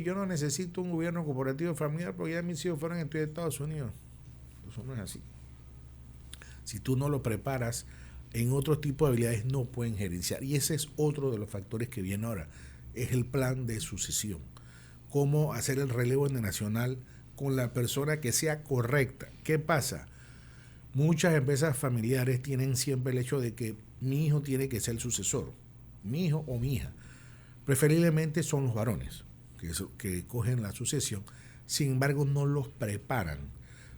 yo no necesito un gobierno corporativo familiar porque ya mis hijos fueron a estudiar a Estados Unidos. Eso no es así. Si tú no lo preparas en otro tipo de habilidades, no pueden gerenciar. Y ese es otro de los factores que viene ahora. Es el plan de sucesión. Cómo hacer el relevo nacional con la persona que sea correcta. ¿Qué pasa? Muchas empresas familiares tienen siempre el hecho de que mi hijo tiene que ser el sucesor. Mi hijo o mi hija. Preferiblemente son los varones que cogen la sucesión. Sin embargo, no los preparan.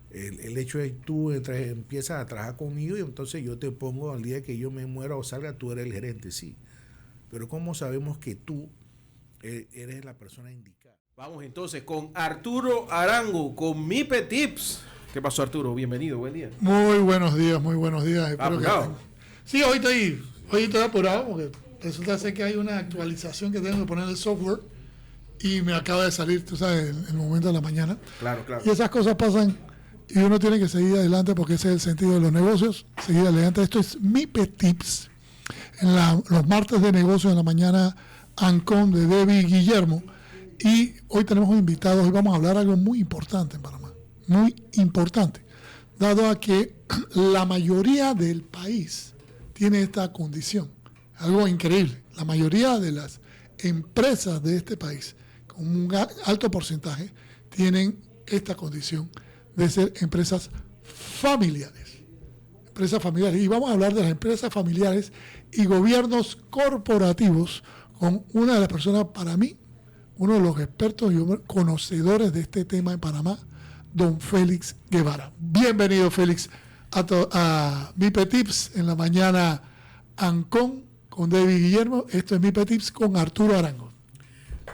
El hecho es que tú empiezas a trabajar conmigo y entonces yo te pongo al día que yo me muera o salga, tú eres el gerente, sí. Pero ¿cómo sabemos que tú eres la persona indicada? Vamos entonces con Arturo Arango, con Mipe Tips. ¿Qué pasó, Arturo? Bienvenido, buen día. Muy buenos días, muy buenos días. Apurado. Sí, hoy estoy apurado porque resulta ser que hay una actualización que tengo que poner en el software y me acaba de salir, tú sabes, en el momento de la mañana. Claro, claro. Y esas cosas pasan y uno tiene que seguir adelante porque ese es el sentido de los negocios, seguir adelante. Esto es Mipe Tips. Los martes de negocios en la mañana, Ancon de Debbie Guillermo. Y hoy tenemos invitados y vamos a hablar algo muy importante en Panamá. Muy importante. Dado a que la mayoría del país tiene esta condición. Algo increíble. La mayoría de las empresas de este país, con un alto porcentaje, tienen esta condición de ser empresas familiares. Empresas familiares. Y vamos a hablar de las empresas familiares y gobiernos corporativos con una de las personas, para mí, uno de los expertos y conocedores de este tema en Panamá, don Félix Guevara. Bienvenido, Félix, a Mipe Tips en la mañana Ancon con David Guillermo. Esto es Mipe Tips con Arturo Arango.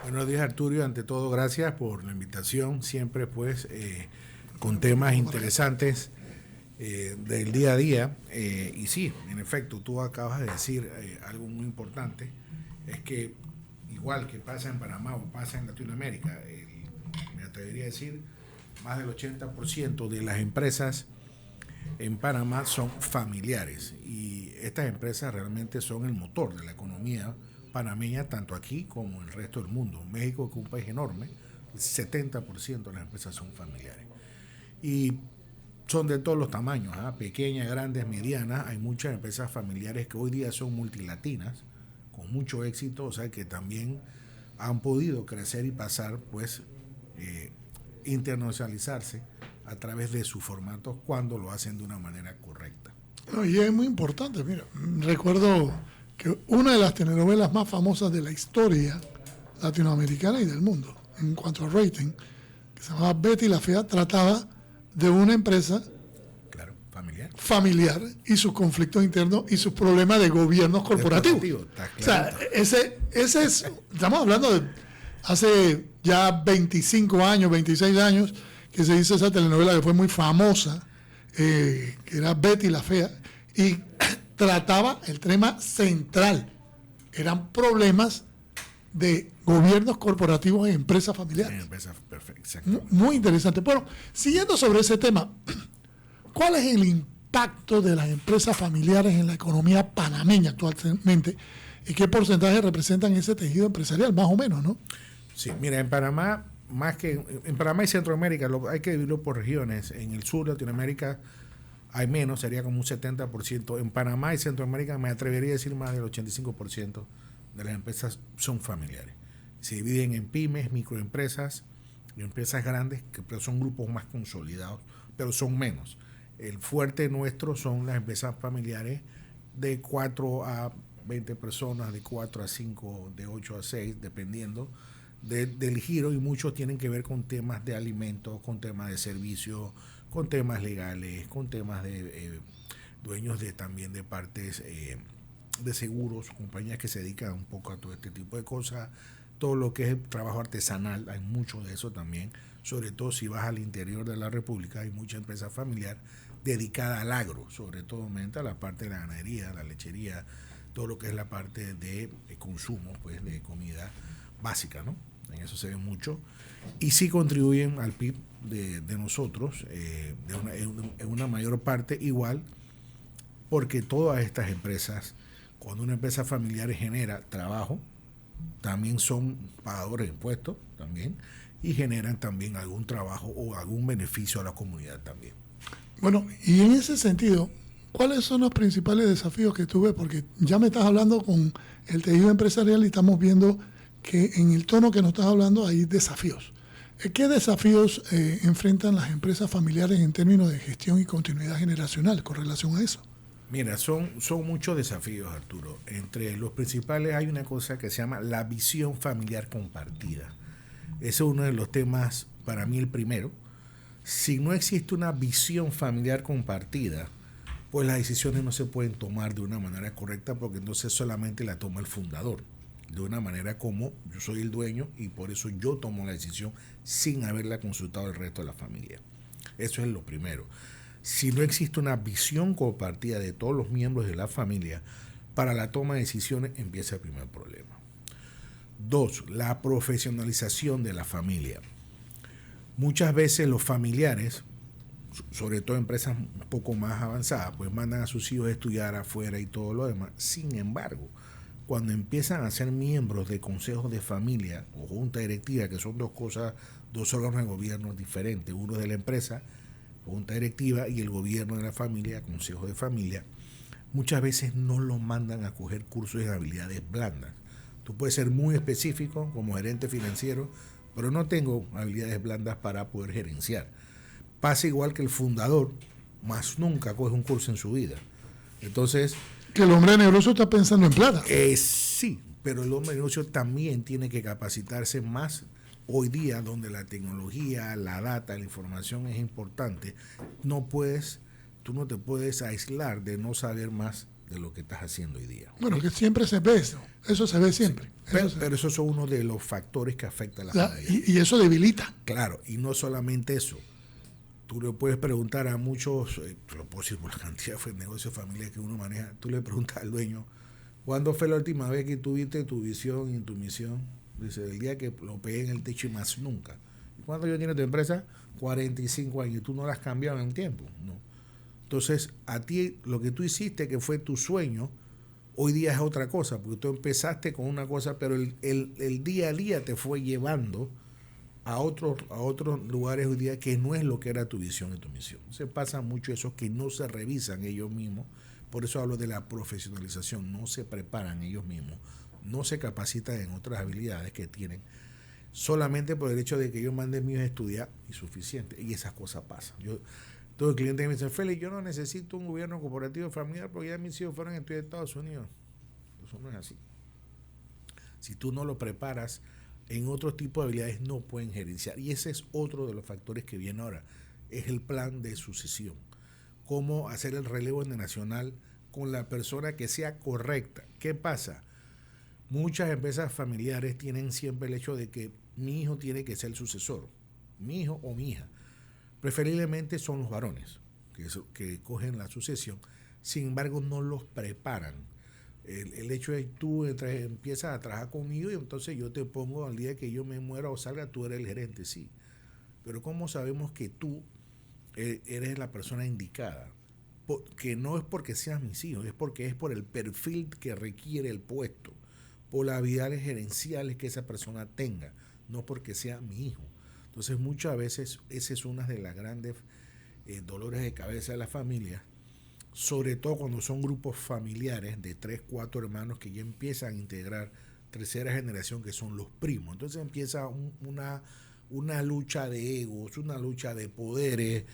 Buenos días, Arturo. Ante todo, gracias por la invitación. Siempre, pues, con temas interesantes del día a día. Y sí, en efecto, tú acabas de decir algo muy importante. Es que, igual que pasa en Panamá o pasa en Latinoamérica, me atrevería a decir, más del 80% de las empresas en Panamá son familiares. Y estas empresas realmente son el motor de la economía panameña, tanto aquí como en el resto del mundo. México, que es un país enorme, el 70% de las empresas son familiares. Y son de todos los tamaños, pequeñas, grandes, medianas. Hay muchas empresas familiares que hoy día son multilatinas, con mucho éxito, o sea que también han podido crecer y pasar, pues, internacionalizarse a través de sus formatos cuando lo hacen de una manera correcta. Y es muy importante, mira, recuerdo que una de las telenovelas más famosas de la historia latinoamericana y del mundo, en cuanto a rating, que se llamaba Betty la Fea, trataba de una empresa familiar y sus conflictos internos y sus problemas de gobiernos corporativos. O sea, ese es, estamos hablando de hace ya 25 años, 26 años, que se hizo esa telenovela que fue muy famosa, que era Betty la Fea, y trataba el tema central. Eran problemas de gobiernos corporativos en empresas familiares. Muy interesante. Bueno, siguiendo sobre ese tema, ¿cuál es el impacto de las empresas familiares en la economía panameña actualmente? ¿Y qué porcentaje representan ese tejido empresarial, más o menos, no? Sí, mira, en Panamá, en Panamá y Centroamérica, hay que dividirlo por regiones. En el sur de Latinoamérica hay menos, sería como un 70%. En Panamá y Centroamérica me atrevería a decir más del 85% de las empresas son familiares. Se dividen en pymes, microempresas y empresas grandes, que son grupos más consolidados, pero son menos. El fuerte nuestro son las empresas familiares de 4 a 20 personas, de 4 a 5, de 8 a 6, dependiendo del giro, y muchos tienen que ver con temas de alimentos, con temas de servicios, con temas legales, con temas de dueños también de partes de seguros, compañías que se dedican un poco a todo este tipo de cosas, todo lo que es el trabajo artesanal, hay mucho de eso también, sobre todo si vas al interior de la República, hay mucha empresa familiar dedicada al agro, sobre todo a la parte de la ganadería, la lechería, todo lo que es la parte de consumo, pues, de comida básica, ¿no? En eso se ve mucho. Y sí contribuyen al PIB de nosotros en una mayor parte igual, porque todas estas empresas, cuando una empresa familiar genera trabajo, también son pagadores de impuestos también y generan también algún trabajo o algún beneficio a la comunidad también. Bueno, y en ese sentido, ¿cuáles son los principales desafíos que tú ves? Porque ya me estás hablando con el tejido empresarial y estamos viendo que en el tono que nos estás hablando hay desafíos. ¿Qué desafíos enfrentan las empresas familiares en términos de gestión y continuidad generacional con relación a eso? Mira, son muchos desafíos, Arturo. Entre los principales hay una cosa que se llama la visión familiar compartida. Ese es uno de los temas, para mí el primero. Si no existe una visión familiar compartida, pues las decisiones no se pueden tomar de una manera correcta porque entonces solamente la toma el fundador. De una manera como yo soy el dueño y por eso yo tomo la decisión sin haberla consultado al resto de la familia. Eso es lo primero. Si no existe una visión compartida de todos los miembros de la familia para la toma de decisiones, empieza el primer problema. 2. La profesionalización de la familia. Muchas veces los familiares, sobre todo empresas un poco más avanzadas, pues mandan a sus hijos a estudiar afuera y todo lo demás. Sin embargo, cuando empiezan a ser miembros de consejos de familia o junta directiva, que son dos cosas, dos órganos de gobierno diferentes, uno de la empresa, junta directiva, y el gobierno de la familia, consejo de familia, muchas veces no los mandan a coger cursos de habilidades blandas. Tú puedes ser muy específico como gerente financiero, pero no tengo habilidades blandas para poder gerenciar. Pasa igual que el fundador, más nunca coge un curso en su vida. Entonces, que el hombre de negocio está pensando en plata. Sí, pero el hombre de negocio también tiene que capacitarse más hoy día, donde la tecnología, la data, la información es importante. Tú no te puedes aislar de no saber más de lo que estás haciendo hoy día. Bueno, que siempre se ve eso se ve siempre. Sí, pero eso son uno de los factores que afecta a la familia. Y eso debilita. Claro, y no solamente eso. Tú le puedes preguntar a muchos, lo puedo decir por la cantidad de negocios familiares que uno maneja, tú le preguntas al dueño, ¿cuándo fue la última vez que tuviste tu visión y tu misión? Dice, el día que lo pegué en el techo y más nunca. ¿Y cuánto ya tiene tu empresa? 45 años. ¿Y tú no la has cambiado en el tiempo? No. Entonces, a ti, lo que tú hiciste, que fue tu sueño, hoy día es otra cosa, porque tú empezaste con una cosa, pero el día a día te fue llevando a otros lugares hoy día que no es lo que era tu visión y tu misión. Se pasa mucho eso que no se revisan ellos mismos, por eso hablo de la profesionalización, no se preparan ellos mismos, no se capacitan en otras habilidades que tienen, solamente por el hecho de que ellos manden míos a estudiar y suficiente, y esas cosas pasan. Todo el cliente me dice, Félix, yo no necesito un gobierno corporativo familiar porque ya mis hijos fueron a estudiar en Estados Unidos. Eso no es así. Si tú no lo preparas en otro tipo de habilidades, no pueden gerenciar. Y ese es otro de los factores que viene ahora. Es el plan de sucesión. Cómo hacer el relevo generacional con la persona que sea correcta. ¿Qué pasa? Muchas empresas familiares tienen siempre el hecho de que mi hijo tiene que ser el sucesor. Mi hijo o mi hija. Preferiblemente son los varones que cogen la sucesión. Sin embargo, no los preparan. El hecho es que tú empiezas a trabajar conmigo y entonces yo te pongo al día que yo me muera o salga, tú eres el gerente, sí. Pero ¿cómo sabemos que tú eres la persona indicada? Que no es porque seas mis hijos, es porque es por el perfil que requiere el puesto, por las habilidades gerenciales que esa persona tenga, no porque sea mi hijo. Entonces muchas veces esa es una de las grandes dolores de cabeza de la familia, sobre todo cuando son grupos familiares de 3, 4 hermanos que ya empiezan a integrar tercera generación, que son los primos. Entonces empieza una lucha de egos, una lucha de poderes,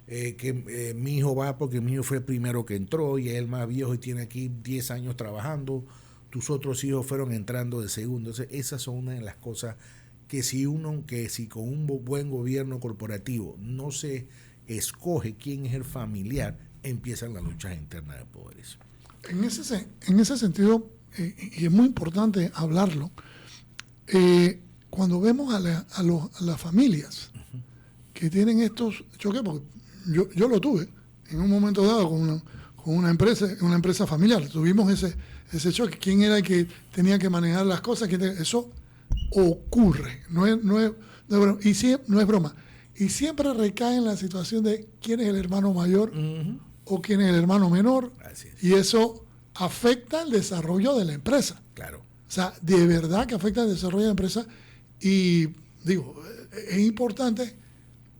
que mi hijo va porque mi hijo fue el primero que entró y es el más viejo y tiene aquí 10 años trabajando, tus otros hijos fueron entrando de segundo. Entonces esas son una de las cosas que si con un buen gobierno corporativo no se escoge quién es el familiar, empiezan las luchas internas de poderes. En ese sentido, y es muy importante hablarlo, cuando vemos a las familias que tienen estos choques, porque yo lo tuve en un momento dado con una empresa familiar, tuvimos ese choque, quién era el que tenía que manejar las cosas, eso ocurre, no es broma, no es broma, y siempre recae en la situación de quién es el hermano mayor o quién es el hermano menor, y eso afecta el desarrollo de la empresa. Claro. O sea, de verdad que afecta al desarrollo de la empresa y digo, es importante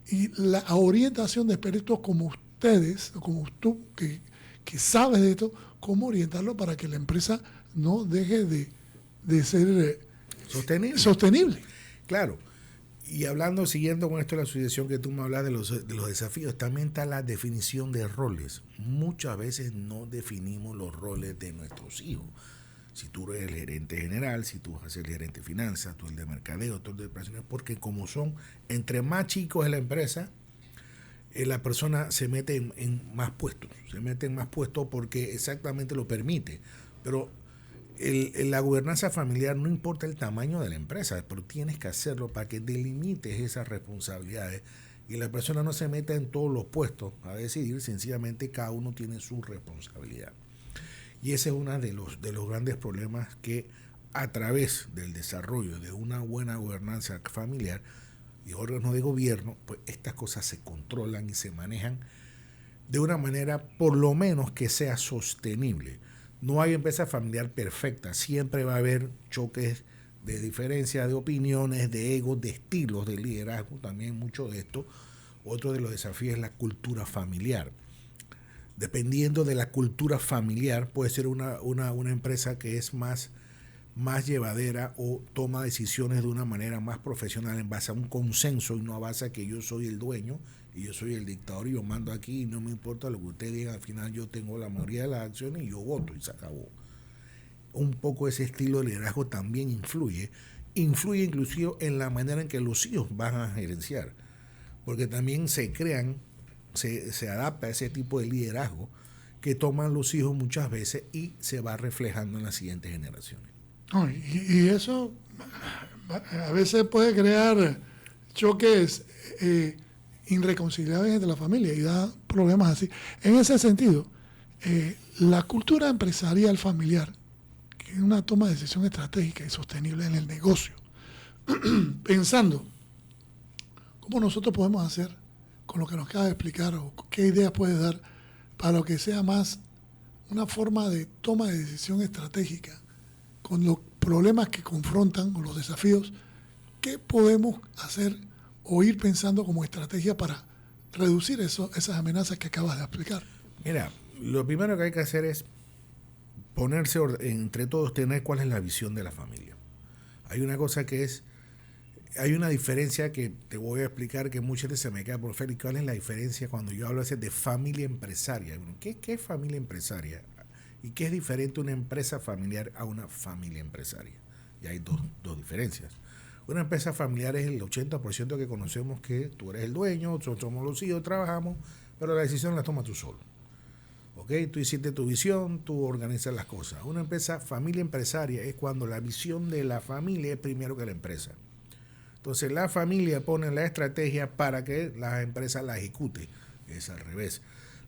y la orientación de expertos como ustedes, como tú, que sabes de esto, cómo orientarlo para que la empresa no deje de ser sostenible. Claro. Y hablando, siguiendo con esto de la asociación que tú me hablas de los desafíos, también está la definición de roles. Muchas veces no definimos los roles de nuestros hijos. Si tú eres el gerente general, si tú vas a ser el gerente de finanzas, tú el de mercadeo, tú el de operaciones, porque como son, entre más chicos es la empresa, la persona se mete en más puestos. Se mete en más puestos porque exactamente lo permite. Pero la gobernanza familiar no importa el tamaño de la empresa, pero tienes que hacerlo para que delimites esas responsabilidades y la persona no se meta en todos los puestos a decidir, sencillamente cada uno tiene su responsabilidad. Y ese es uno de los grandes problemas que a través del desarrollo de una buena gobernanza familiar y órganos de gobierno, pues estas cosas se controlan y se manejan de una manera por lo menos que sea sostenible. No hay empresa familiar perfecta, siempre va a haber choques de diferencia de opiniones, de egos, de estilos de liderazgo, también mucho de esto. Otro de los desafíos es la cultura familiar. Dependiendo de la cultura familiar, puede ser una empresa que es más llevadera o toma decisiones de una manera más profesional en base a un consenso y no a base a que yo soy el dueño y yo soy el dictador y yo mando aquí y no me importa lo que usted diga, al final yo tengo la mayoría de las acciones y yo voto y se acabó. Un poco ese estilo de liderazgo también influye inclusive en la manera en que los hijos van a gerenciar, porque también se adapta a ese tipo de liderazgo que toman los hijos muchas veces y se va reflejando en las siguientes generaciones. Y eso a veces puede crear choques irreconciliables entre la familia y da problemas así. En ese sentido, la cultura empresarial familiar, que es una toma de decisión estratégica y sostenible en el negocio, pensando cómo nosotros podemos hacer con lo que nos acaba de explicar o qué ideas puede dar para lo que sea más una forma de toma de decisión estratégica con los problemas que confrontan o los desafíos, ¿qué podemos hacer o ir pensando como estrategia para reducir esas amenazas que acabas de explicar? Mira, lo primero que hay que hacer es ponerse entre todos, tener cuál es la visión de la familia. Hay una cosa hay una diferencia que te voy a explicar que muchas veces se me queda por fuera. ¿Cuál es la diferencia cuando yo hablo de familia empresaria? ¿Qué es familia empresaria? ¿Y qué es diferente una empresa familiar a una familia empresaria? Y hay dos diferencias. Una empresa familiar es el 80% que conocemos que tú eres el dueño, somos los hijos, trabajamos, pero la decisión la tomas tú solo. ¿Ok? Tú hiciste tu visión, tú organizas las cosas. Una empresa familia empresaria es cuando la visión de la familia es primero que la empresa. Entonces la familia pone la estrategia para que la empresa la ejecute. Es al revés.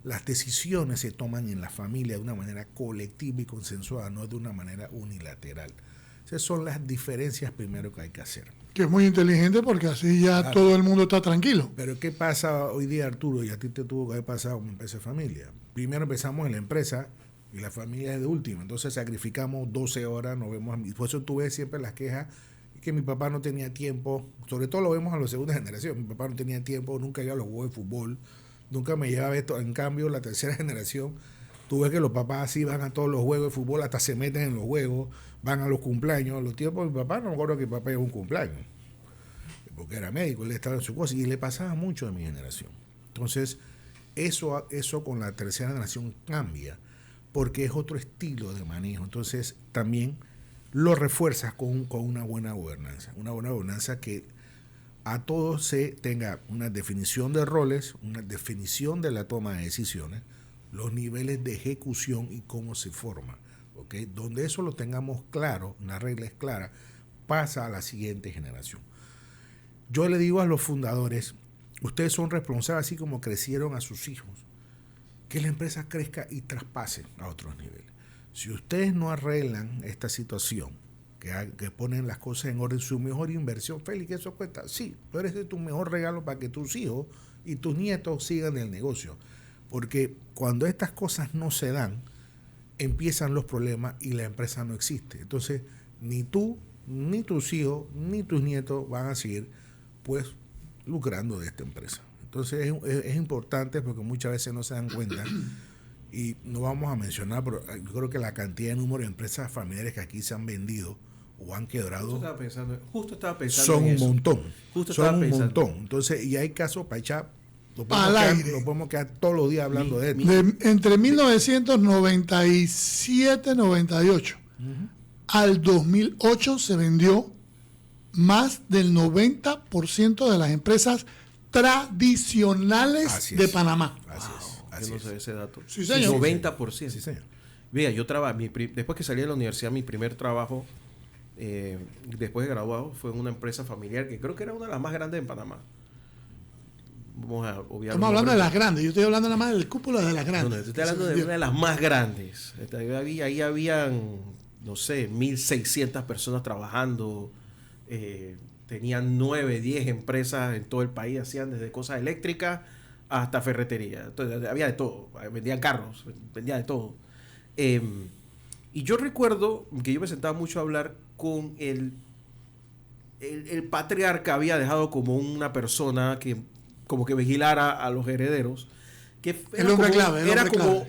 Las decisiones se toman en la familia de una manera colectiva y consensuada, no de una manera unilateral. Esas son las diferencias primero que hay que hacer. Que es muy inteligente porque así ya claro, todo el mundo está tranquilo. Pero ¿qué pasa hoy día, Arturo? Y a ti te tuvo que haber pasado como empresa de familia. Primero empezamos en la empresa y la familia es de última. Entonces sacrificamos 12 horas, nos vemos. Por eso tú ves siempre las quejas que mi papá no tenía tiempo. Sobre todo lo vemos a la segunda generación. Mi papá no tenía tiempo, nunca iba a los juegos de fútbol. Nunca me llevaba esto. En cambio, la tercera generación, tú ves que los papás sí van a todos los juegos de fútbol, hasta se meten en los juegos, van a los cumpleaños. A los tiempos de mi papá, no me acuerdo que mi papá iba a un cumpleaños, porque era médico, él estaba en su cosa, y le pasaba mucho a mi generación. Entonces, eso con la tercera generación cambia, porque es otro estilo de manejo. Entonces, también lo refuerzas con una buena gobernanza. Una buena gobernanza que a todos se tenga una definición de roles, una definición de la toma de decisiones, los niveles de ejecución y cómo se forma. ¿Okay? Donde eso lo tengamos claro, una regla es clara, pasa a la siguiente generación. Yo le digo a los fundadores, ustedes son responsables, así como crecieron a sus hijos, que la empresa crezca y traspase a otros niveles. Si ustedes no arreglan esta situación, que ponen las cosas en orden, su mejor inversión, Félix, ¿eso cuesta? Sí, pero ese es tu mejor regalo para que tus hijos y tus nietos sigan el negocio. Porque cuando estas cosas no se dan, empiezan los problemas y la empresa no existe. Entonces, ni tú, ni tus hijos, ni tus nietos van a seguir pues lucrando de esta empresa. Entonces es importante porque muchas veces no se dan cuenta y no vamos a mencionar, pero yo creo que la cantidad de número de empresas familiares que aquí se han vendido o han quebrado Justo estaba pensando son en un eso. montón. Justo Son estaba un pensando. montón. Entonces, y hay casos para echar, nos podemos quedar todos los días hablando de esto. Entre 1997-98 al 2008 se vendió más del 90% de las empresas tradicionales Así de es. Panamá. Así es. Yo Así no es. sé ese dato. Sí, señor. 90%. Sí, señor. Mira, yo trabajé, después que salí de la universidad, mi primer trabajo, después de graduado, fue en una empresa familiar que creo que era una de las más grandes en Panamá. Vamos a obviar. Estamos hablando de las grandes. Yo estoy hablando nada más del cúpula de las No, grandes. no, estoy hablando de una de las más grandes. Ahí habían, no sé, 1.600 personas trabajando. Tenían 9, 10 empresas en todo el país. Hacían desde cosas eléctricas hasta ferretería. Entonces, había de todo. Vendían carros, vendían de todo. Y yo recuerdo que yo me sentaba mucho a hablar con el patriarca. Había dejado como una persona que como que vigilara a los herederos, que El hombre clave.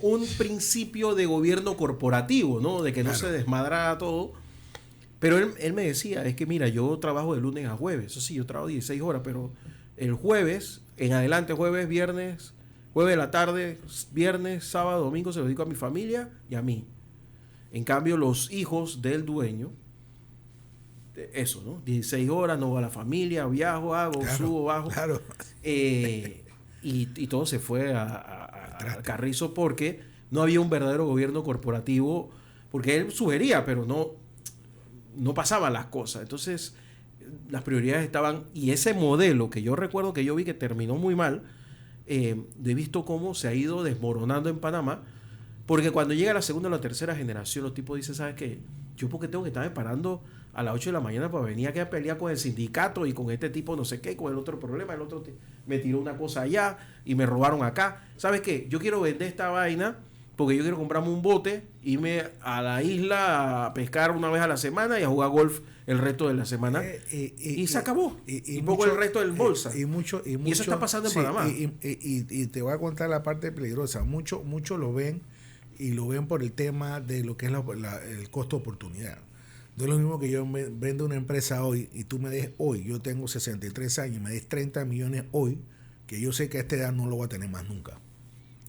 un principio de gobierno corporativo, ¿no? De que no Claro. se desmadrara todo. Pero él me decía, es que mira, yo trabajo de lunes a jueves. Eso sí, yo trabajo 16 horas, pero el jueves, en adelante, jueves, viernes, jueves de la tarde, viernes, sábado, domingo, se lo dedico a mi familia y a mí. En cambio, los hijos del dueño, eso, ¿no? 16 horas, no va a la familia, viajo, hago, Claro, subo, bajo. claro. Y todo se fue al carrizo porque no había un verdadero gobierno corporativo, porque él sugería, pero no pasaban las cosas. Entonces, las prioridades estaban, y ese modelo que yo recuerdo que yo vi que terminó muy mal, he visto cómo se ha ido desmoronando en Panamá, porque cuando llega la segunda o la tercera generación, los tipos dicen, ¿sabes qué? Yo porque tengo que estarme parando a las 8 de la mañana para venir aquí a pelear con el sindicato y con este tipo no sé qué, con el otro problema, el otro me tiró una cosa allá y me robaron acá. ¿Sabes qué? Yo quiero vender esta vaina porque yo quiero comprarme un bote, irme a la isla a pescar una vez a la semana y a jugar golf el resto de la semana. Y se acabó. Y poco el resto del bolsa. Y eso está pasando en Panamá. Y te voy a contar la parte peligrosa. Muchos lo ven y lo ven por el tema de lo que es el costo de oportunidad. No es lo mismo que yo vendo una empresa hoy y tú me des hoy, yo tengo 63 años y me des 30 millones hoy, que yo sé que a esta edad no lo voy a tener más nunca.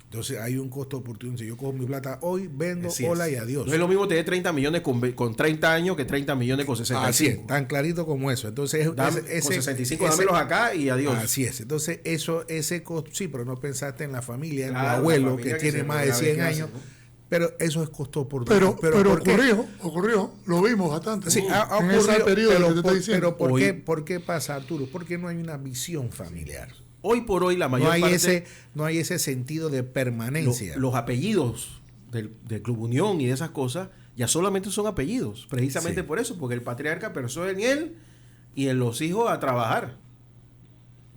Entonces hay un costo de oportunidad. Si yo cojo mi plata hoy, vendo, hola y adiós. No es lo mismo tener 30 millones con 30 años que 30 millones con 65. Así es, tan clarito como eso. Entonces, con 65, dámelos acá y adiós. Así es. Entonces, ese costo, sí, pero no pensaste en la familia, en Claro, el abuelo la familia que que tiene se más de muere a ver 100 qué años. hace, ¿no? Pero eso es costo oportunidad. Pero ¿por qué? ocurrió, lo vimos bastante. Sí, ha en ese ocurrido, periodo que te pero, estoy diciendo. ¿por qué pasa, Arturo? Porque no hay una visión familiar. Hoy por hoy la mayor No hay, parte... no hay ese sentido de permanencia. Los apellidos del Club Unión y de esas cosas ya solamente son apellidos. Precisamente Sí. por eso, porque el patriarca pensó en él y en los hijos a trabajar.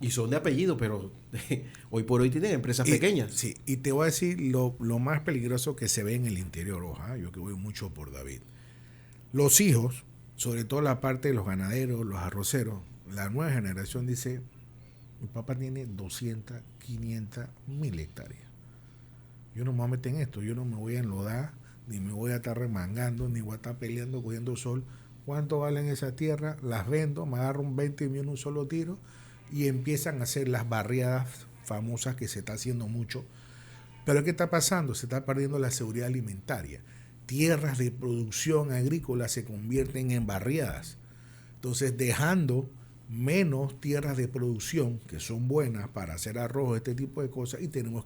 Y son de apellido, pero hoy por hoy tienen empresas pequeñas. Sí, y te voy a decir lo más peligroso que se ve en el interior, yo que voy mucho por David. Los hijos, sobre todo la parte de los ganaderos, los arroceros, la nueva generación dice, mi papá tiene 200, 500, 1000 hectáreas. Yo no me voy a meter en esto, yo no me voy a enlodar, ni me voy a estar remangando, ni voy a estar peleando, cogiendo sol. ¿Cuánto valen esas tierras? Las vendo, me agarro un 20 millones un solo tiro y empiezan a hacer las barriadas famosas que se está haciendo mucho. Pero ¿qué está pasando? Se está perdiendo la seguridad alimentaria. Tierras de producción agrícola se convierten en barriadas. Entonces, dejando menos tierras de producción que son buenas para hacer arroz, este tipo de cosas, y nos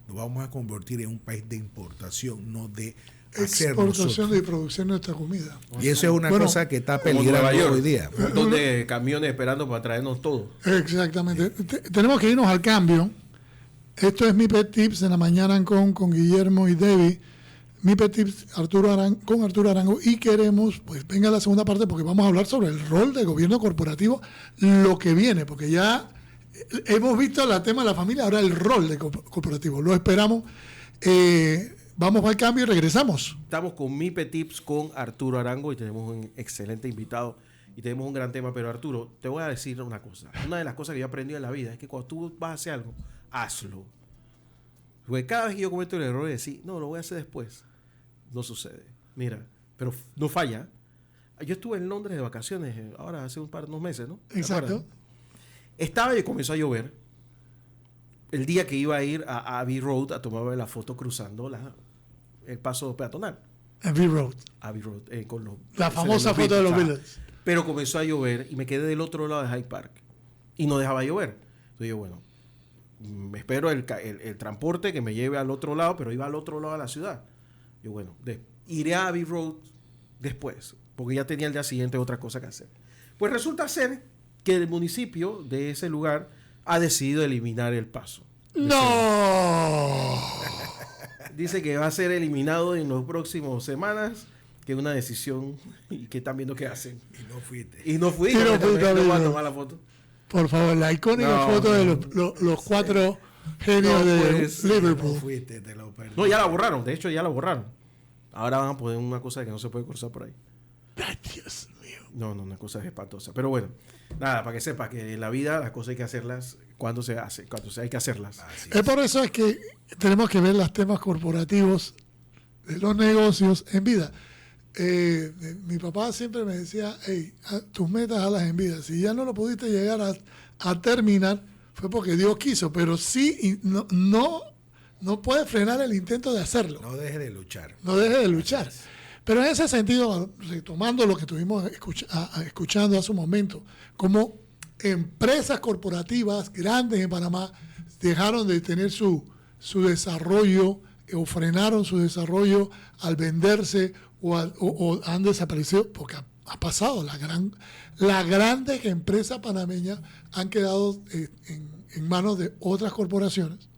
vamos a convertir en un país de importación, no de hacer Exportación nosotros. y producción de nuestra comida. Y eso es una cosa que está Como Nueva peligrando York, hoy día. un montón de camiones esperando para traernos todo. Exactamente. Tenemos que irnos al cambio. Esto es Mi Pet Tips en la mañana con Guillermo y Debbie. Mi Pet Tips con Arturo Arango. Y queremos, pues venga la segunda parte porque vamos a hablar sobre el rol del gobierno corporativo, lo que viene, porque ya hemos visto el tema de la familia, ahora el rol del corporativo. Lo esperamos. vamos al cambio y regresamos. Estamos con Mipe Tips con Arturo Arango y tenemos un excelente invitado y tenemos un gran tema. Pero Arturo, te voy a decir una cosa. Una de las cosas que yo he aprendido en la vida es que cuando tú vas a hacer algo, hazlo. Porque cada vez que yo cometo el error de decir, no, lo voy a hacer después, no sucede. Mira, pero no falla. Yo estuve en Londres de vacaciones, ahora hace unos meses, ¿no? Exacto. Estaba y comenzó a llover. El día que iba a ir a Abbey Road a tomarme la foto cruzando el paso peatonal. Abbey Road. Abbey Road, La famosa foto de los Beatles. Pero comenzó a llover y me quedé del otro lado de Hyde Park. Y no dejaba llover. Entonces yo, bueno, me espero el transporte que me lleve al otro lado, pero iba al otro lado de la ciudad. Yo, bueno, iré a Abbey Road después, porque ya tenía el día siguiente otra cosa que hacer. Pues resulta ser que el municipio de ese lugar ha decidido eliminar el paso. ¡No! Dice que va a ser eliminado en las próximas semanas, que es una decisión y que están viendo qué hacen. Y no fuiste. Y no fui, Y no fuiste, no voy a amigo. tomar la foto. Por favor, la icónica foto de los cuatro genios de Liverpool. No fuiste, te lo perdí. No, ya la borraron, de hecho ya la borraron. Ahora van a poner una cosa que no se puede cruzar por ahí. Ay, Dios mío. No, una cosa es espantosa. Pero bueno, nada, para que sepas que en la vida las cosas hay que hacerlas cuando se hace, hay que hacerlas. Así Es por eso es que tenemos que ver los temas corporativos de los negocios en vida. Mi papá siempre me decía, hey, tus metas hazlas en vida. Si ya no lo pudiste llegar a terminar, fue porque Dios quiso, pero sí, no puedes frenar el intento de hacerlo. No dejes de luchar. No dejes de luchar. Pero en ese sentido, retomando lo que estuvimos escuchando hace un momento, como empresas corporativas grandes en Panamá dejaron de tener su desarrollo o frenaron su desarrollo al venderse o han desaparecido, porque ha pasado, las grandes empresas panameñas han quedado en manos de otras corporaciones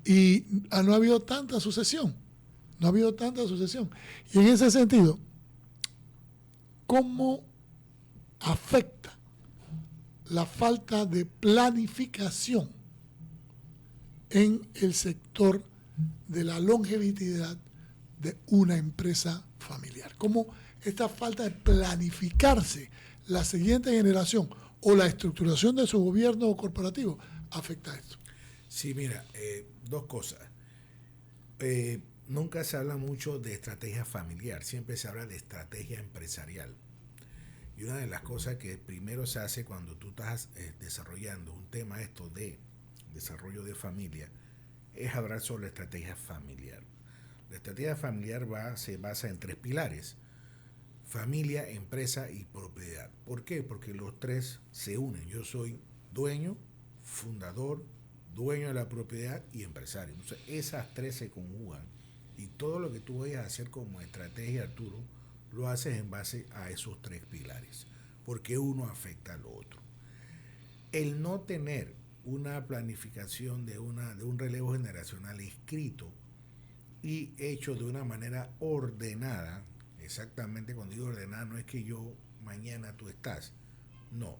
y no ha habido tanta sucesión. No ha habido tanta sucesión. Y en ese sentido, ¿cómo afecta la falta de planificación en el sector de la longevidad de una empresa familiar? ¿Cómo esta falta de planificarse la siguiente generación o la estructuración de su gobierno corporativo afecta a esto? Sí, mira, dos cosas. Nunca se habla mucho de estrategia familiar, siempre se habla de estrategia empresarial. Y una de las cosas que primero se hace cuando tú estás desarrollando un tema de desarrollo de familia es hablar sobre estrategia familiar. La estrategia familiar se basa en 3 pilares: familia, empresa y propiedad. ¿Por qué? Porque los 3 se unen. Yo soy dueño, fundador, dueño de la propiedad y empresario. Entonces, esas 3 se conjugan. Y todo lo que tú vayas a hacer como estrategia, Arturo, lo haces en base a esos 3 pilares. Porque uno afecta al otro. El no tener una planificación de un relevo generacional escrito y hecho de una manera ordenada, exactamente cuando digo ordenada, no es que yo mañana tú estás. No.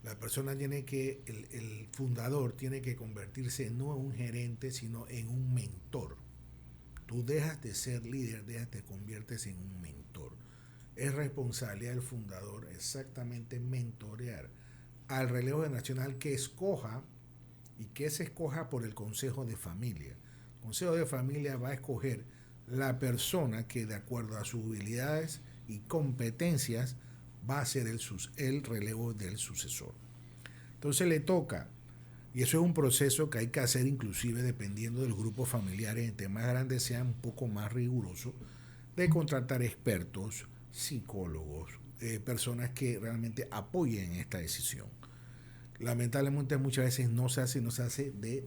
La persona el fundador tiene que convertirse no en un gerente, sino en un mentor. Tú dejas de ser líder, te conviertes en un mentor. Es responsabilidad del fundador exactamente mentorear al relevo nacional que escoja y que se escoja por el Consejo de Familia. El Consejo de Familia va a escoger la persona que de acuerdo a sus habilidades y competencias va a ser el relevo del sucesor. Entonces le toca. Y eso es un proceso que hay que hacer inclusive dependiendo del grupo familiar, entre más grandes sean un poco más riguroso, de contratar expertos, psicólogos, personas que realmente apoyen esta decisión. Lamentablemente muchas veces no se hace de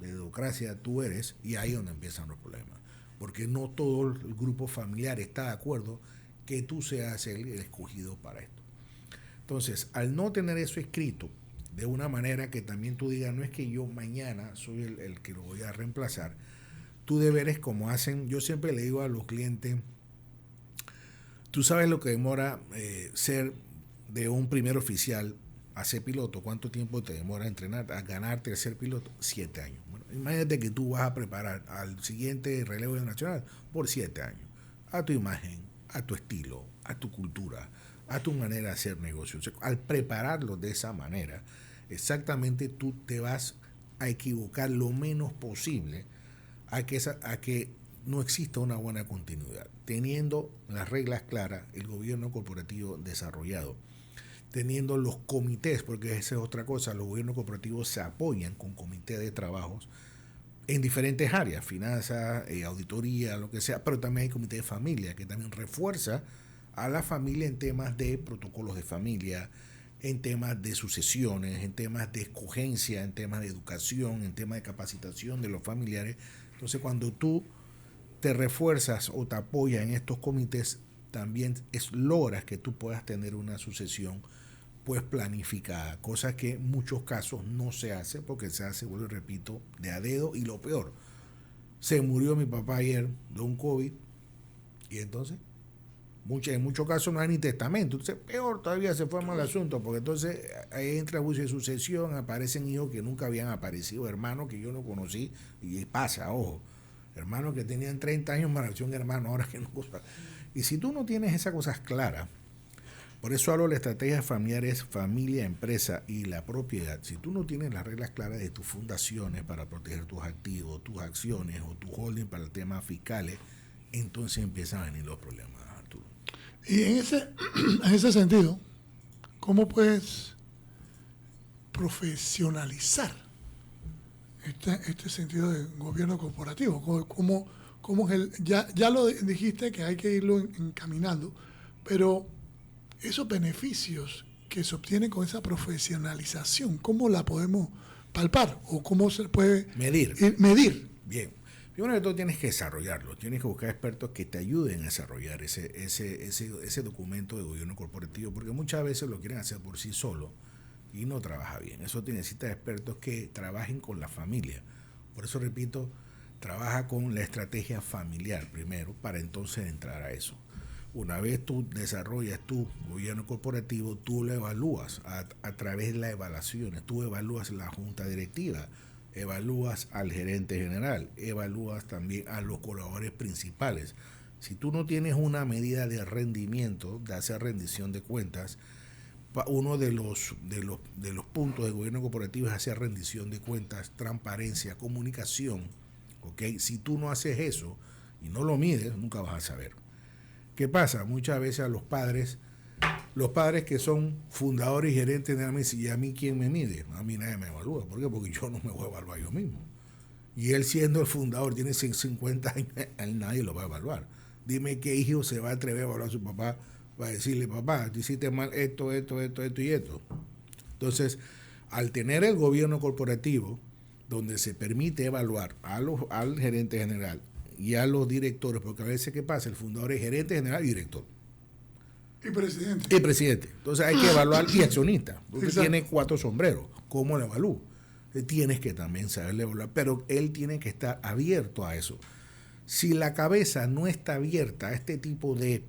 dedocracia, tú eres, y ahí es donde empiezan los problemas. Porque no todo el grupo familiar está de acuerdo que tú seas el escogido para esto. Entonces, al no tener eso escrito, de una manera que también tú digas, no es que yo mañana soy el que lo voy a reemplazar, tu deber es como hacen, yo siempre le digo a los clientes, tú sabes lo que demora ser de un primer oficial a ser piloto, ¿cuánto tiempo te demora entrenar a ganarte a ser piloto? 7 años. Bueno, Imagínate que tú vas a preparar al siguiente relevo nacional por 7 años, a tu imagen, a tu estilo, a tu cultura, a tu manera de hacer negocios. Al prepararlo de esa manera, exactamente tú te vas a equivocar lo menos posible a que no exista una buena continuidad, teniendo las reglas claras, el gobierno corporativo desarrollado, teniendo los comités, porque esa es otra cosa, los gobiernos corporativos se apoyan con comités de trabajos en diferentes áreas, finanzas, auditoría, lo que sea, pero también hay comité de familia que también refuerza a la familia en temas de protocolos de familia, en temas de sucesiones, en temas de escogencia, en temas de educación, en temas de capacitación de los familiares. Entonces, cuando tú te refuerzas o te apoyas en estos comités, también logras que tú puedas tener una sucesión pues planificada, cosa que en muchos casos no se hace, porque se hace, vuelvo y repito, de a dedo. Y lo peor, se murió mi papá ayer de un COVID, y entonces en muchos casos no hay ni testamento. Entonces peor todavía se forma el asunto, porque entonces ahí entra juicio de sucesión, aparecen hijos que nunca habían aparecido, hermanos que yo no conocí, y pasa, ojo, hermanos que tenían 30 años, me un hermano ahora que no. Y si tú no tienes esas cosas claras, por eso hablo de la estrategia familiar, es familia, empresa y la propiedad. Si tú no tienes las reglas claras de tus fundaciones para proteger tus activos, tus acciones o tu holding para el tema fiscales, entonces empiezan a venir los problemas, Arturo. Y en ese sentido, ¿cómo puedes profesionalizar este sentido de gobierno corporativo? ¿Cómo es ya lo dijiste que hay que irlo encaminando, pero esos beneficios que se obtienen con esa profesionalización, ¿cómo la podemos palpar o cómo se puede medir? Bien. Primero de todo tienes que desarrollarlo, tienes que buscar expertos que te ayuden a desarrollar ese documento de gobierno corporativo, porque muchas veces lo quieren hacer por sí solo y no trabaja bien. Eso necesita expertos que trabajen con la familia. Por eso repito, trabaja con la estrategia familiar primero para entonces entrar a eso. Una vez tú desarrollas tu gobierno corporativo, tú lo evalúas a través de las evaluaciones. Tú evalúas la junta directiva, evalúas al gerente general, evalúas también a los colaboradores principales. Si tú no tienes una medida de rendimiento, de hacer rendición de cuentas, uno de los puntos del gobierno corporativo es hacer rendición de cuentas, transparencia, comunicación. ¿Okay? Si tú no haces eso y no lo mides, nunca vas a saber. ¿Qué pasa? Muchas veces a los padres que son fundadores y gerentes de la mesa, ¿y a mí quién me mide? A mí nadie me evalúa. ¿Por qué? Porque yo no me voy a evaluar yo mismo. Y él siendo el fundador, tiene 50 años, a él nadie lo va a evaluar. Dime qué hijo se va a atrever a evaluar a su papá para decirle, papá, tú hiciste mal esto y esto. Entonces, al tener el gobierno corporativo, donde se permite evaluar al gerente general y a los directores, porque a veces, ¿qué pasa? El fundador es gerente general y director. Y presidente. Entonces hay que evaluar, y accionista, porque tiene 4 sombreros. ¿Cómo lo evalúo? Tienes que también saberle evaluar, pero él tiene que estar abierto a eso. Si la cabeza no está abierta a este tipo de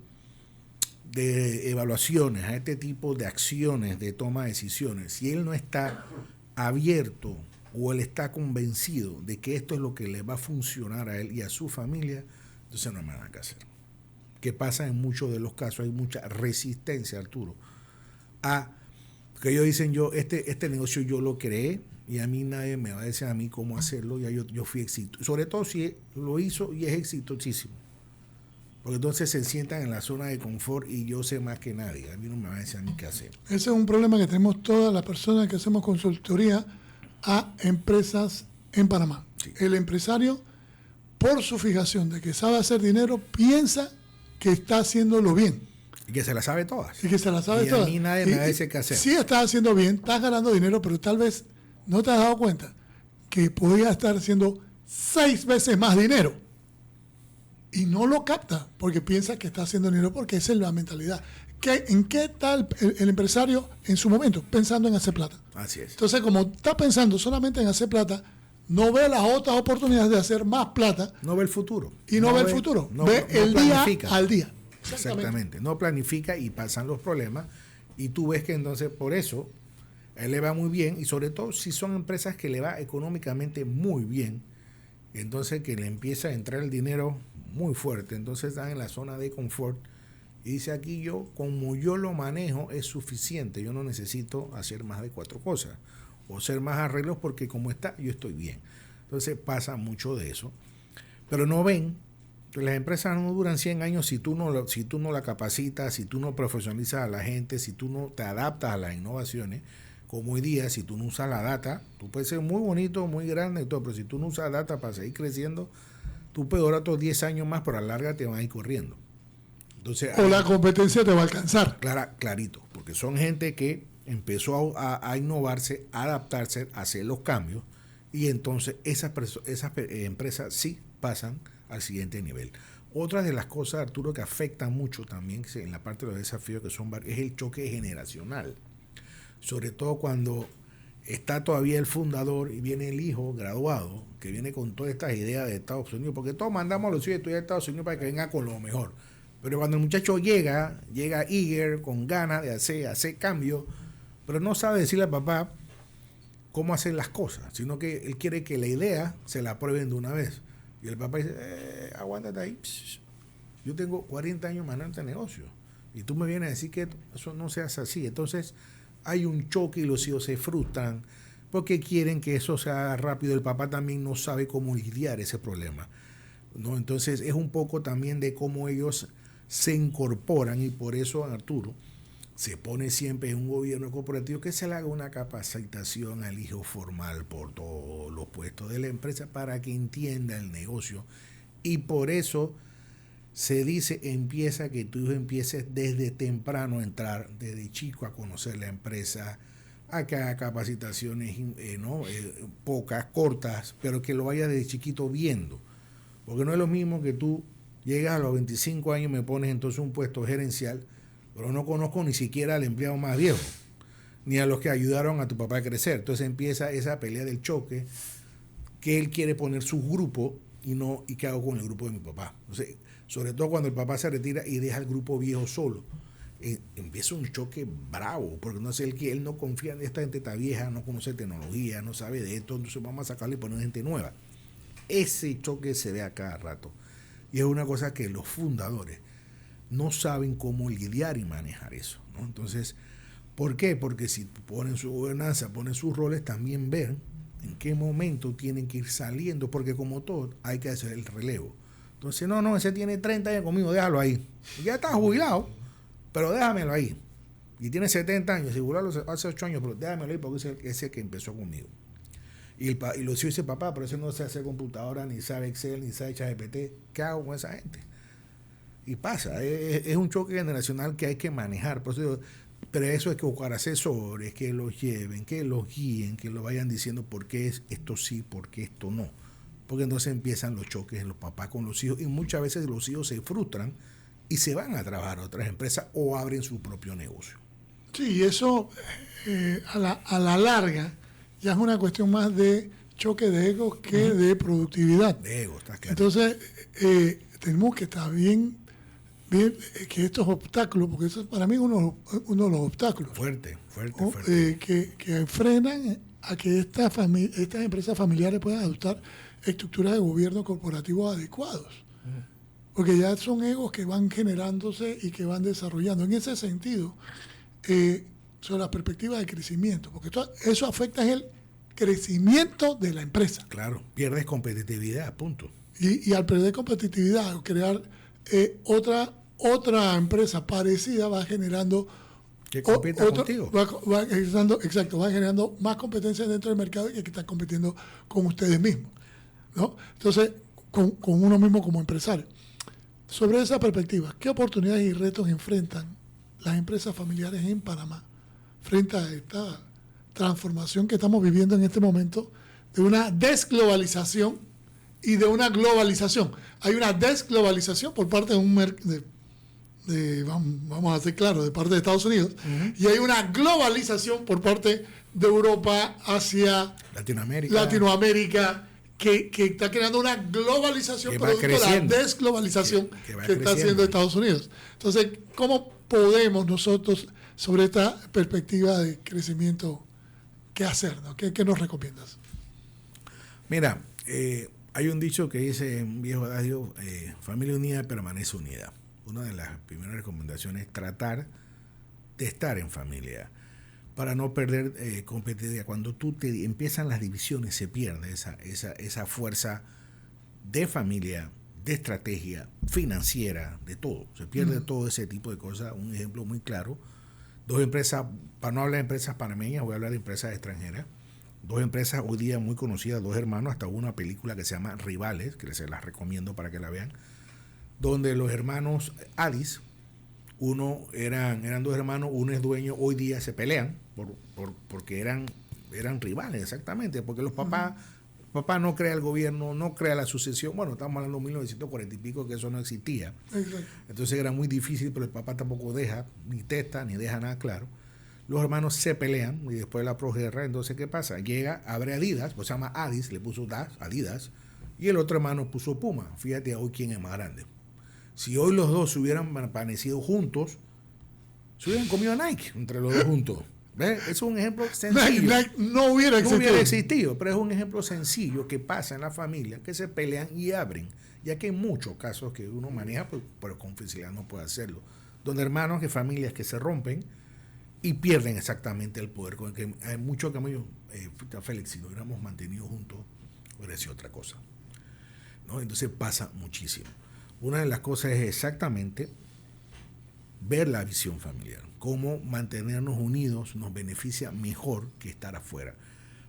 evaluaciones, a este tipo de acciones, de toma de decisiones, si él no está abierto o él está convencido de que esto es lo que le va a funcionar a él y a su familia, entonces no hay nada que hacer. Que pasa en muchos de los casos, hay mucha resistencia, Arturo, a que ellos dicen, este negocio yo lo creé y a mí nadie me va a decir a mí cómo hacerlo, ya yo fui exitoso. Sobre todo si lo hizo y es exitosísimo. Porque entonces se sientan en la zona de confort y yo sé más que nadie. A mí no me va a decir a mí qué hacer. Ese es un problema que tenemos todas las personas que hacemos consultoría a empresas en Panamá. Sí. El empresario, por su fijación de que sabe hacer dinero, piensa que está haciéndolo bien. Y que se la sabe todas. Y a mí nadie me va a decir qué hacer. Sí, estás haciendo bien, estás ganando dinero, pero tal vez no te has dado cuenta que podías estar haciendo 6 veces más dinero. Y no lo capta porque piensa que está haciendo dinero, porque esa es la mentalidad. ¿En qué está el empresario en su momento? Pensando en hacer plata. Así es. Entonces, como está pensando solamente en hacer plata, no ve las otras oportunidades de hacer más plata. No ve el futuro. Y no ve el futuro. Ve el día al día. Exactamente. No planifica y pasan los problemas. Y tú ves que entonces, por eso, A él le va muy bien, y sobre todo si son empresas que le va económicamente muy bien, entonces que le empieza a entrar el dinero muy fuerte, entonces están en la zona de confort y dice aquí yo, como yo lo manejo es suficiente, yo no necesito hacer más de 4 cosas o hacer más arreglos porque como está yo estoy bien. Entonces pasa mucho de eso, pero no ven que las empresas no duran 100 años si tú no la capacitas, si tú no profesionalizas a la gente, si tú no te adaptas a las innovaciones. Como hoy día, si tú no usas la data, tú puedes ser muy bonito, muy grande y todo, pero si tú no usas data para seguir creciendo, tú puedes durar otros 10 años más, pero a la larga te van a ir corriendo. Entonces, o la competencia te va a alcanzar. Clarito, porque son gente que empezó a innovarse, a adaptarse, a hacer los cambios, y entonces esas empresas sí pasan al siguiente nivel. Otra de las cosas, Arturo, que afectan mucho también en la parte de los desafíos que son es el choque generacional. Sobre todo cuando está todavía el fundador y viene el hijo graduado, que viene con todas estas ideas de Estados Unidos, porque todos mandamos a los hijos de estudiar a Estados Unidos para que venga con lo mejor. Pero cuando el muchacho llega eager, con ganas de hacer cambios, pero no sabe decirle al papá cómo hacer las cosas, sino que él quiere que la idea se la aprueben de una vez. Y el papá dice, aguántate ahí, yo tengo 40 años manejando este negocio, y tú me vienes a decir que eso no se hace así. Entonces, hay un choque y los hijos se frustran porque quieren que eso se haga rápido. El papá también no sabe cómo lidiar ese problema, ¿no? Entonces es un poco también de cómo ellos se incorporan, y por eso, Arturo, se pone siempre en un gobierno corporativo que se le haga una capacitación al hijo formal por todos los puestos de la empresa para que entienda el negocio. Y por eso se dice, que tu hijo empiece desde temprano a entrar, desde chico a conocer la empresa, a que haga capacitaciones pocas, cortas, pero que lo vaya desde chiquito viendo. Porque no es lo mismo que tú llegas a los 25 años y me pones entonces un puesto gerencial, pero no conozco ni siquiera al empleado más viejo, ni a los que ayudaron a tu papá a crecer. Entonces empieza esa pelea del choque, que él quiere poner su grupo y qué hago con el grupo de mi papá. Entonces, sobre todo cuando el papá se retira y deja el grupo viejo solo, empieza un choque bravo, porque no sé, él no confía en esta gente, está vieja, no conoce tecnología, no sabe de esto, entonces vamos a sacarle y poner gente nueva. Ese choque se ve a cada rato, y es una cosa que los fundadores no saben cómo lidiar y manejar eso, ¿no? Entonces, ¿por qué? Porque si ponen su gobernanza, ponen sus roles, también ven en qué momento tienen que ir saliendo, porque como todo hay que hacer el relevo. Entonces, no, ese tiene 30 años conmigo, déjalo ahí. Ya está jubilado, pero déjamelo ahí. Y tiene 70 años, jubilado hace 8 años, pero déjamelo ahí porque es el que empezó conmigo. Y los hijos dicen, papá, pero ese no sabe hacer computadora, ni sabe Excel, ni sabe ChatGPT. ¿Qué hago con esa gente? Y pasa, es un choque generacional que hay que manejar. Por eso digo, pero eso es que buscar asesores, que los lleven, que los guíen, que lo vayan diciendo por qué esto sí, por qué esto no. Porque entonces empiezan los choques en los papás con los hijos, y muchas veces los hijos se frustran y se van a trabajar a otras empresas o abren su propio negocio. Sí, eso a la larga ya es una cuestión más de choque de egos que de productividad. De egos, está claro. Entonces, tenemos que estar bien que estos obstáculos, porque eso para mí es uno de los obstáculos. Fuerte. Que frenan a que estas empresas familiares puedan adoptar estructuras de gobierno corporativo adecuados. Porque ya son egos que van generándose y que van desarrollando. En ese sentido, sobre la perspectiva de crecimiento, porque eso afecta el crecimiento de la empresa. Claro, pierdes competitividad, punto. Y al perder competitividad, crear otra empresa parecida va generando que compita contigo. Va generando más competencia dentro del mercado y que está compitiendo con ustedes mismos, ¿no? Entonces, con uno mismo como empresario. Sobre esa perspectiva, ¿qué oportunidades y retos enfrentan las empresas familiares en Panamá frente a esta transformación que estamos viviendo en este momento de una desglobalización y de una globalización? Hay una desglobalización por parte de un mercado, vamos a ser claros, de parte de Estados Unidos, y hay una globalización por parte de Europa hacia Latinoamérica que está creando una globalización producto de la desglobalización que está haciendo Estados Unidos. Entonces, ¿cómo podemos nosotros, sobre esta perspectiva de crecimiento qué hacer, ¿no? ¿Qué nos recomiendas? Mira, hay un dicho que dice, un viejo adagio, familia unida permanece unida. Una de las primeras recomendaciones es tratar de estar en familia para no perder competitividad. Cuando empiezan las divisiones, se pierde esa fuerza de familia, de estrategia financiera, de todo. Se pierde todo ese tipo de cosas. Un ejemplo muy claro. Dos empresas, para no hablar de empresas panameñas, voy a hablar de empresas extranjeras. Dos empresas hoy día muy conocidas, dos hermanos, hasta una película que se llama Rivales, que se las recomiendo para que la vean, donde los hermanos Addis, eran dos hermanos, uno es dueño, hoy día se pelean porque eran rivales, exactamente, porque los papás... Papá no crea el gobierno, no crea la sucesión. Bueno, estamos hablando de 1940 y pico, que eso no existía. Exacto. Entonces era muy difícil, pero el papá tampoco deja, ni testa, ni deja nada claro. Los hermanos se pelean y después de la posguerra, entonces ¿qué pasa? Llega, abre Adidas, pues se llama Addis, le puso Adidas, y el otro hermano puso Puma. Fíjate hoy quién es más grande. Si hoy los dos se hubieran permanecido juntos, se hubieran comido a Nike entre los dos juntos. ¿Ves? Es un ejemplo sencillo. Nike no hubiera existido, pero es un ejemplo sencillo que pasa en la familia, que se pelean y abren, ya que hay muchos casos que uno maneja, pero con facilidad no puede hacerlo, donde hermanos y familias que se rompen y pierden exactamente el poder, con el que hay muchos que Félix, si lo hubiéramos mantenido juntos, hubiera sido otra cosa, ¿no? Entonces pasa muchísimo. Una de las cosas es exactamente ver la visión familiar, cómo mantenernos unidos nos beneficia mejor que estar afuera.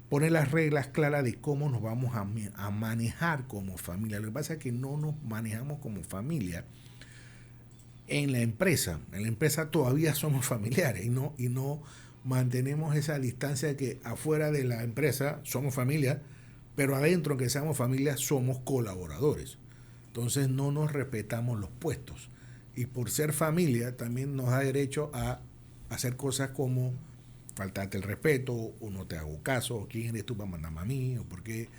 Poner las reglas claras de cómo nos vamos a manejar como familia. Lo que pasa es que no nos manejamos como familia en la empresa. En la empresa todavía somos familiares y no mantenemos esa distancia de que afuera de la empresa somos familia, pero adentro, aunque seamos familia, somos colaboradores. Entonces no nos respetamos los puestos. Y por ser familia también nos da derecho a hacer cosas como faltarte el respeto, o no te hago caso, o quién eres tú para mandarme a mí, o por qué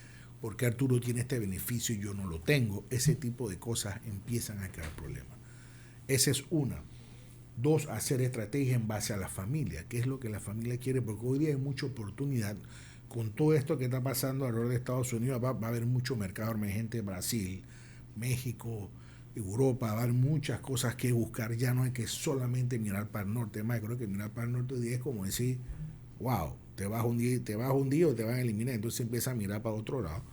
Arturo tiene este beneficio y yo no lo tengo. Ese tipo de cosas empiezan a crear problemas. Esa es una. Dos, hacer estrategia en base a la familia. ¿Qué es lo que la familia quiere? Porque hoy día hay mucha oportunidad. Con todo esto que está pasando alrededor de Estados Unidos, va a haber mucho mercado emergente, Brasil, México, Europa, va a haber muchas cosas que buscar. Ya no hay que solamente mirar para el norte. Además, creo que mirar para el norte hoy día es como decir, wow, te vas un día o te van a eliminar. Entonces empieza a mirar para otro lado,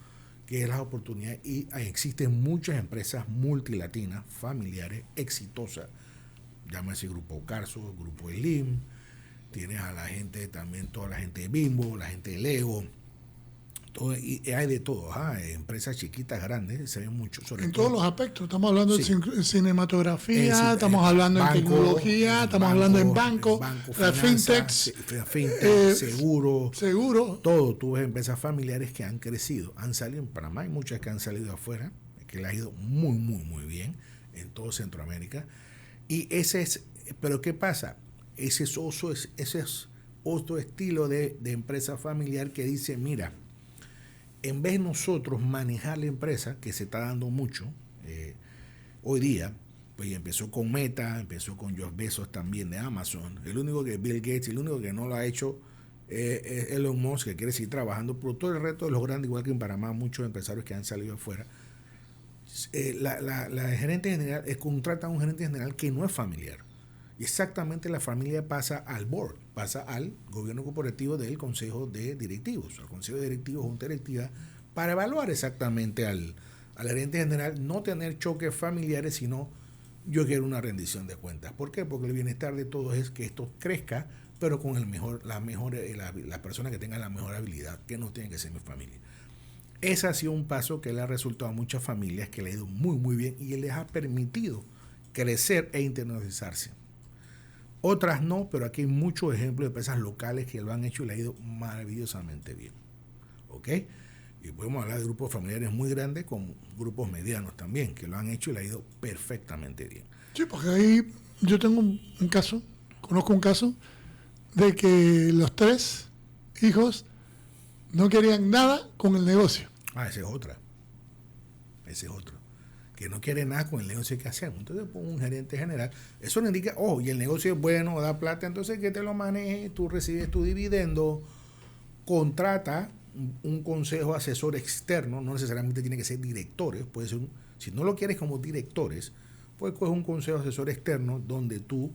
que es las oportunidades. Y existen muchas empresas multilatinas, familiares, exitosas. Llámese Grupo Carso, Grupo Elim. Tienes a la gente también, toda la gente de Bimbo, la gente de Lego. Todo, y hay de todo, empresas chiquitas, grandes, se ven mucho. En todos los aspectos, estamos hablando de cinematografía, estamos hablando en tecnología, estamos hablando en banco, fintechs, seguro, todo. Tú ves empresas familiares que han crecido, han salido en Panamá, hay muchas que han salido afuera, que les ha ido muy, muy, muy bien en todo Centroamérica. Y pero ¿qué pasa? Ese es otro estilo de empresa familiar que dice, mira, en vez de nosotros manejar la empresa, que se está dando mucho hoy día, pues empezó con Meta, empezó con Jeff Bezos también de Amazon. El único que Bill Gates, el único que no lo ha hecho es Elon Musk, que quiere seguir trabajando, pero todo el resto de los grandes, igual que en Panamá, muchos empresarios que han salido afuera. La gerente general contrata a un gerente general que no es familiar. Y exactamente la familia pasa al board, pasa al gobierno corporativo del consejo de directivos, al consejo de directivos, junta directiva, para evaluar exactamente al gerente general, no tener choques familiares, sino yo quiero una rendición de cuentas. ¿Por qué? Porque el bienestar de todos es que esto crezca, pero con la persona que tenga la mejor habilidad, que no tiene que ser mi familia. Ese ha sido un paso que le ha resultado a muchas familias, que le ha ido muy, muy bien y les ha permitido crecer e internacionalizarse. Otras no, pero aquí hay muchos ejemplos de empresas locales que lo han hecho y le ha ido maravillosamente bien. ¿Ok? Y podemos hablar de grupos familiares muy grandes como grupos medianos también, que lo han hecho y le ha ido perfectamente bien. Sí, porque ahí yo tengo un caso, conozco un caso, de que los 3 hijos no querían nada con el negocio. Esa es otra. Ese es otro. Que no quiere nada con el negocio que hacemos. Entonces pon un gerente general. Eso le indica, y el negocio es bueno, da plata, entonces que te lo maneje, tú recibes tu dividendo, contrata un consejo asesor externo, no necesariamente tiene que ser directores, puede ser si no lo quieres como directores, pues coges un consejo asesor externo donde tú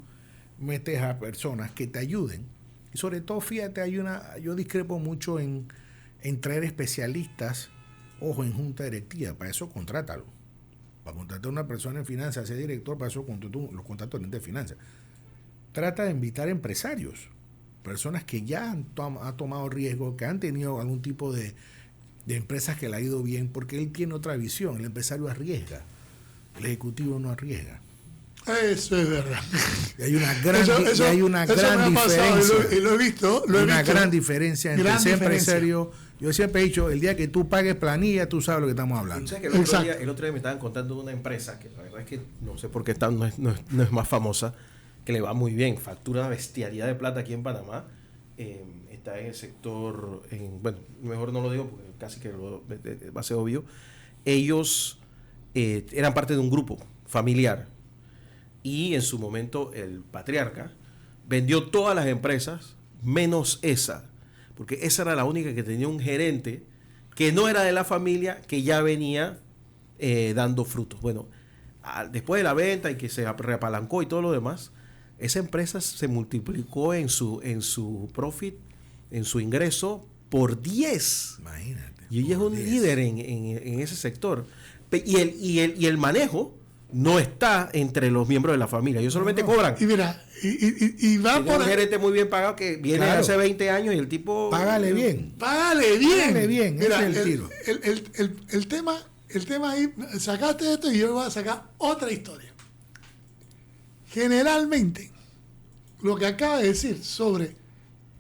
metes a personas que te ayuden. Y sobre todo, fíjate, yo discrepo mucho en traer especialistas, ojo, en junta directiva, para eso contrátalo. Para contratar a una persona en finanzas, ser director, para eso los contratos de finanzas. Trata de invitar empresarios, personas que ya han tomado riesgo, que han tenido algún tipo de empresas que le ha ido bien, porque él tiene otra visión. El empresario arriesga, el ejecutivo no arriesga. Eso es verdad. Y hay una gran diferencia. Y lo he visto. Gran diferencia entre ser empresario. Yo siempre he dicho, el día que tú pagues planilla, tú sabes lo que estamos hablando. ¿Sabes que el otro día me estaban contando de una empresa que la verdad es que no sé por qué no es más famosa, que le va muy bien, factura una bestialidad de plata aquí en Panamá, está en el sector, bueno, mejor no lo digo porque casi que va a ser obvio. Ellos eran parte de un grupo familiar y en su momento el patriarca vendió todas las empresas menos esa, porque esa era la única que tenía un gerente que no era de la familia, que ya venía dando frutos. Bueno, después de la venta y que se reapalancó y todo lo demás, esa empresa se multiplicó en su profit, en su ingreso, por 10. Imagínate. Y ella es un líder en ese sector. Y el manejo no está entre los miembros de la familia. Ellos solamente cobran. Y mira, y va por un gerente muy bien pagado que viene hace 20 años y el tipo... Págale bien. Págale bien. Mira, ese es el tiro. El tema ahí, sacaste esto y yo voy a sacar otra historia. Generalmente, lo que acaba de decir sobre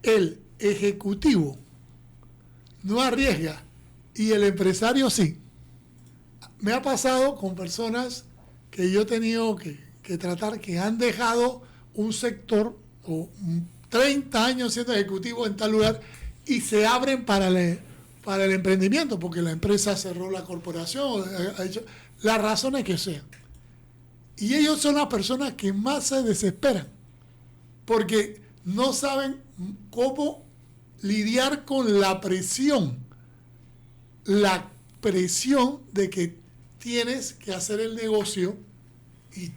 el ejecutivo no arriesga y el empresario sí. Me ha pasado con personas que yo he tenido que tratar, que han dejado un sector o 30 años siendo ejecutivo en tal lugar y se abren para el emprendimiento porque la empresa cerró la corporación, ha hecho las razones que sean. Y ellos son las personas que más se desesperan porque no saben cómo lidiar con la presión de que tienes que hacer el negocio y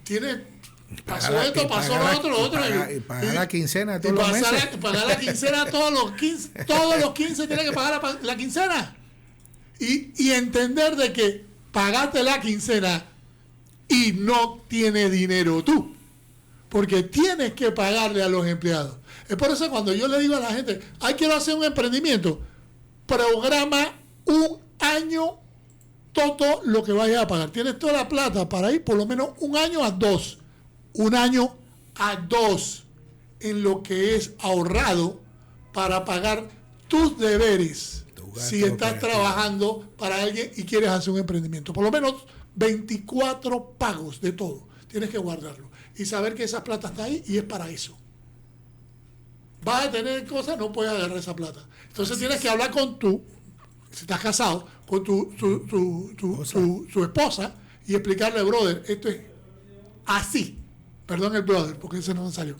pasó esto, pasó lo otro. Y pagar la quincena todos los meses. Pagar la quincena todos los 15 tienes que pagar la quincena. Y entender de que pagaste la quincena y no tienes dinero tú. Porque tienes que pagarle a los empleados. Es por eso cuando yo le digo a la gente, quiero hacer un emprendimiento, programa un año todo lo que vayas a pagar. Tienes toda la plata para ir por lo menos un año a dos. Un año a dos en lo que es ahorrado para pagar tus deberes. Si estás trabajando para alguien y quieres hacer un emprendimiento. Por lo menos 24 pagos de todo. Tienes que guardarlo. Y saber que esa plata está ahí y es para eso. Vas a tener cosas, no puedes agarrar esa plata. Entonces tienes que hablar con si estás casado, con tu esposa y explicarle, brother, esto es así. Perdón el brother, porque ese no me salió.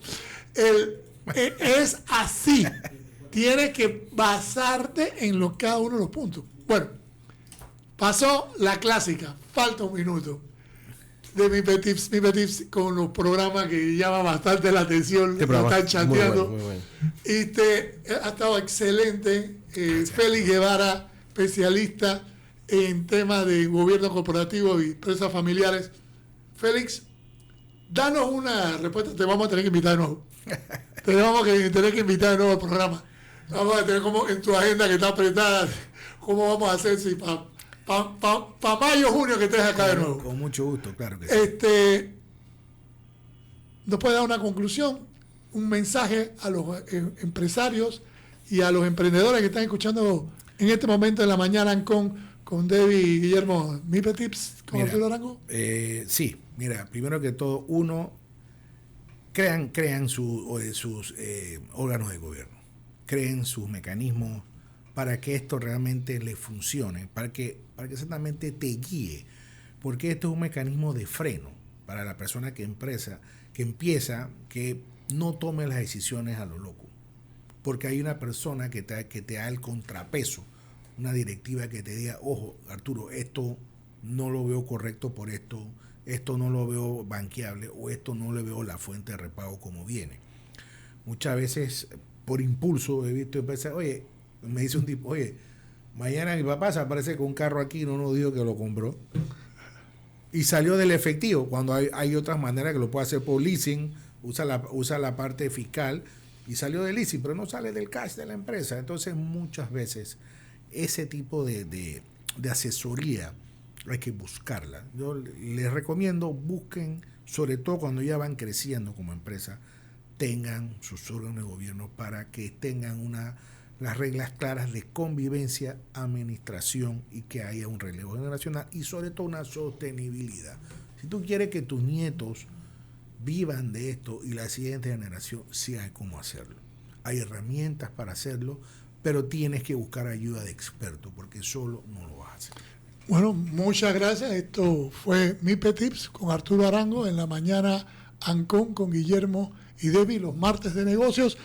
Es así. Tienes que basarte en cada uno de los puntos. Bueno, pasó la clásica. Falta un minuto de mi Petips con los programas que llaman bastante la atención. Están chateando. Muy bueno. Ha estado excelente. Félix Guevara, especialista en temas de gobierno corporativo y empresas familiares. Félix, danos una respuesta. Te vamos a tener que invitar de nuevo. Te vamos a tener que invitar de nuevo al programa. Vamos a tener como en tu agenda que está apretada, cómo vamos a hacer si para mayo o junio que estés acá de nuevo. Con mucho gusto, claro que sí. ¿Nos puede dar una conclusión, un mensaje a los empresarios y a los emprendedores que están escuchando en este momento en la mañana con Debbie y Guillermo? ¿Mipe Tips con Arturo Arango? Sí, mira, primero que todo, crean sus órganos de gobierno, creen sus mecanismos para que esto realmente le funcione, para que exactamente te guíe, porque esto es un mecanismo de freno para la persona que empieza, que no tome las decisiones a lo loco. porque hay una persona que te da el contrapeso, una directiva que te diga, ojo, Arturo, esto no lo veo correcto por esto no lo veo banqueable o esto no le veo la fuente de repago como viene. Muchas veces por impulso he visto empezar, oye, me dice un tipo, oye, mañana mi papá se aparece con un carro aquí, no nos dijo que lo compró y salió del efectivo, cuando hay otras maneras que lo puede hacer por leasing, usa la parte fiscal y salió del leasing, pero no sale del cash de la empresa. Entonces muchas veces ese tipo de asesoría hay que buscarla. Yo les recomiendo, busquen, sobre todo cuando ya van creciendo como empresa, tengan sus órganos de gobierno para que tengan las reglas claras de convivencia, administración y que haya un relevo generacional y sobre todo una sostenibilidad. Si tú quieres que tus nietos vivan de esto y la siguiente generación, sí hay cómo hacerlo. Hay herramientas para hacerlo, pero tienes que buscar ayuda de expertos porque solo no lo vas a hacer. Bueno, muchas gracias. Esto fue MIPE Tips con Arturo Arango en la mañana Ancon con Guillermo y Debbie, los martes de negocios.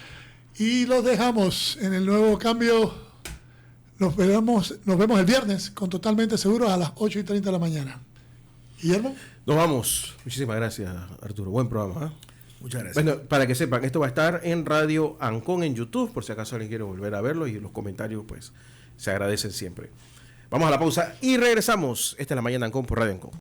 Y los dejamos en el nuevo cambio. Nos vemos el viernes con Totalmente Seguros a las 8:30 de la mañana. Guillermo. Nos vamos. Muchísimas gracias, Arturo. Buen programa. ¿Eh? Muchas gracias. Bueno, para que sepan, esto va a estar en Radio Ancon en YouTube, por si acaso alguien quiere volver a verlo, y los comentarios pues se agradecen siempre. Vamos a la pausa y regresamos. Esta es la mañana Ancon por Radio Ancon.